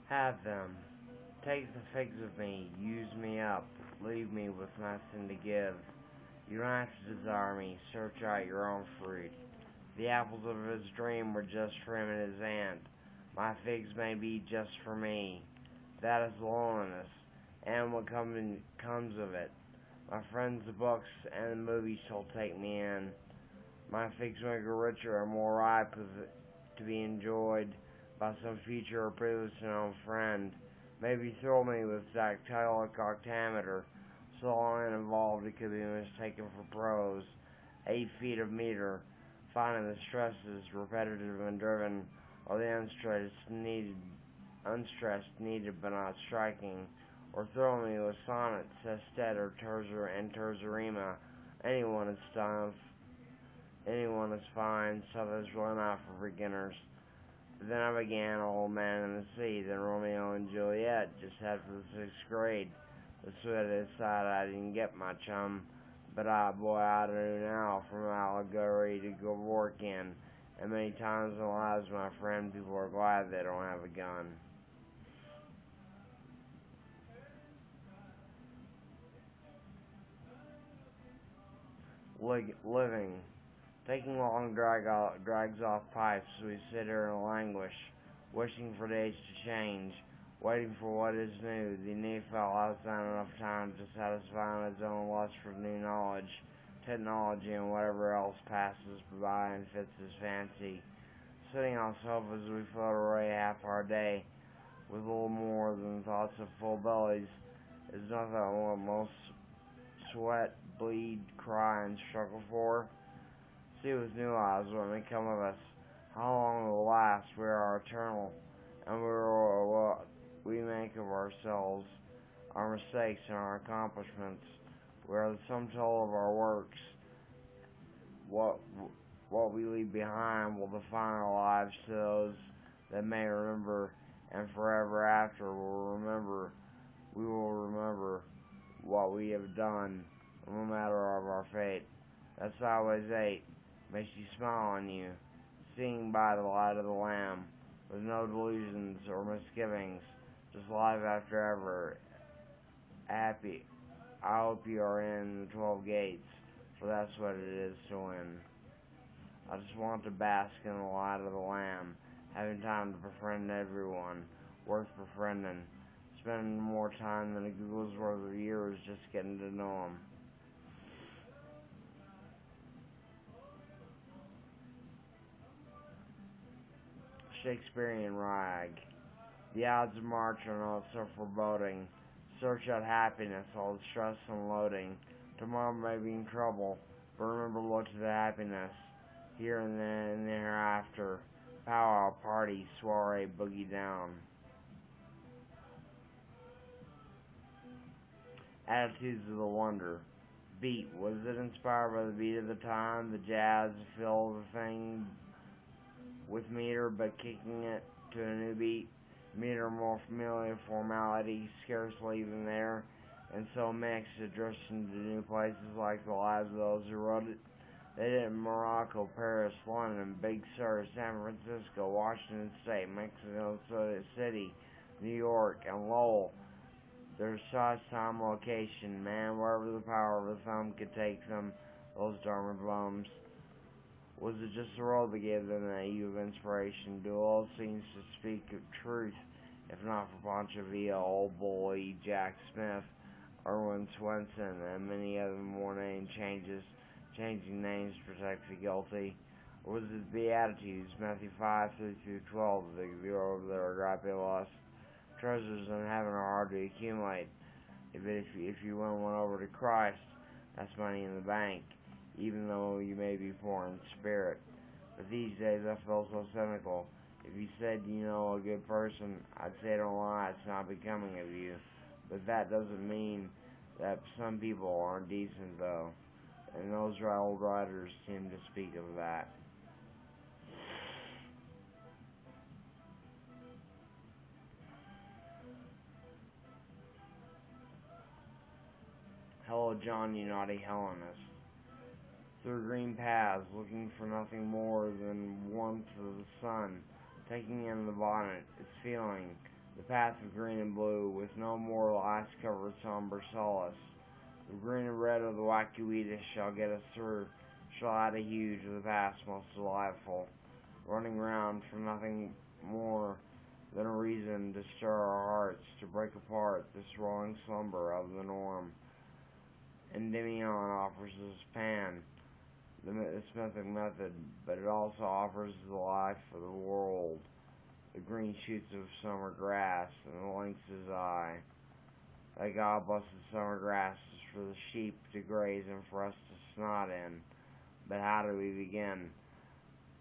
Have them. Take the figs of me, use me up, leave me with nothing to give. You don't have to desire me, search out your own fruit. The apples of his dream were just for him and his aunt. My figs may be just for me. That is loneliness, and what comes of it. My friends, the books, and the movies shall take me in. My figs may grow richer and more ripe to be enjoyed by some future or previously known friend. Maybe thrill me with dactylic octameter, so long and involved it could be mistaken for prose. 8 feet of meter, finding the stresses repetitive and driven, or the unstressed needed but not striking, or thrill me with sonnets, sestet, or terzerima. Anyone is stuff, anyone is fine, stuff is really not for beginners. Then I began Old Man in the Sea, then Romeo and Juliet, just after the 6th grade. The sweetest side I didn't get my chum, but I do now, from allegory to Kevorkian, and many times in the lives of my friend, people are glad they don't have a gun. Living. Taking long drags off pipes, we sit here and languish, wishing for days to change, waiting for what is new. The Neophyte has not enough time to satisfy his own lust for new knowledge, technology, and whatever else passes by and fits his fancy. Sitting on sofas, we float away half our day, with little more than thoughts of full bellies. Is not that what most sweat, bleed, cry, and struggle for? See with new eyes what may come of us, how long it will last. We are eternal, and we are what we make of ourselves, our mistakes and our accomplishments. We are the sum total of our works. What what we leave behind will define our lives to those that may remember, and forever after we will remember what we have done, no matter of our fate. That's Highways 8. Makes you smile on you, seeing by the light of the Lamb, with no delusions or misgivings, just life after ever. Happy. I hope you are in the 12 gates, for that's what it is to win. I just want to bask in the light of the Lamb, having time to befriend everyone worth befriending, spending more time than a Google's worth of years just getting to know them. Shakespearean rag. The odds of March are not so foreboding. Search out happiness, all the stress unloading. Tomorrow may be in trouble, but remember look to the happiness. Here and then and thereafter. Powwow, party, soiree, boogie down. Attitudes of the wonder. Beat. Was it inspired by the beat of the time, the jazz, the feel of the thing with meter, but kicking it to a new beat? Meter more familiar formality, scarcely even there, and so mixed it drifts into new places like the lives of those who wrote it. They did it in Morocco, Paris, London, Big Sur, San Francisco, Washington State, Mexico City, New York, and Lowell. Their size, time, location, man, wherever the power of a thumb could take them, those Dharma bums. Was it just the world that gave them that hue of inspiration? Do all seems to speak of truth, if not for Pancho Villa, Old Boy, Jack Smith, Erwin Swenson, and many other more name changes, changing names to protect the guilty? Or was it the Beatitudes, Matthew 5:3-12, that grew over their agape lust? Treasures in heaven are hard to accumulate. If you win one over to Christ, that's money in the bank, even though you may be poor in spirit. But these days I feel so cynical. If you said you know a good person, I'd say don't lie, it's not becoming of you. But that doesn't mean that some people aren't decent, though. And those old writers seem to speak of that. Hello, John, you naughty Hellenist. Through green paths, looking for nothing more than warmth of the sun, taking in the bonnet, its feeling, the path of green and blue, with no more ice-covered somber solace. The green and red of the Wakiwetas shall get us through, shall add a hue to the past most delightful, running round for nothing more than a reason to stir our hearts, to break apart this rolling slumber of the norm. Endymion offers us Pan, the Smithic method, but it also offers the life of the world, the green shoots of summer grass, and the lynx's eye. Thy God-blessed summer grass is for the sheep to graze and for us to snot in. But how do we begin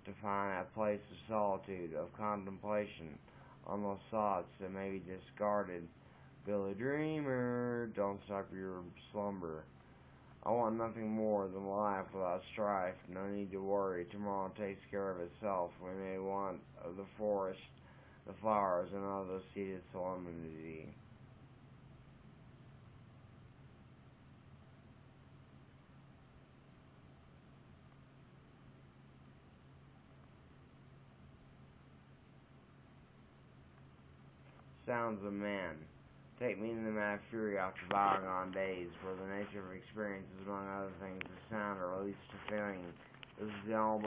to find that place of solitude, of contemplation, on those thoughts that may be discarded? Billy Dreamer, don't stop your slumber. I want nothing more than life without strife, no need to worry, tomorrow takes care of itself. We may want of the forest, the flowers, and all the seated solemnity. Sounds of man. Take me in the mad fury after bygone days, where the nature of experience is, among other things, the sound or at least a feeling. This is the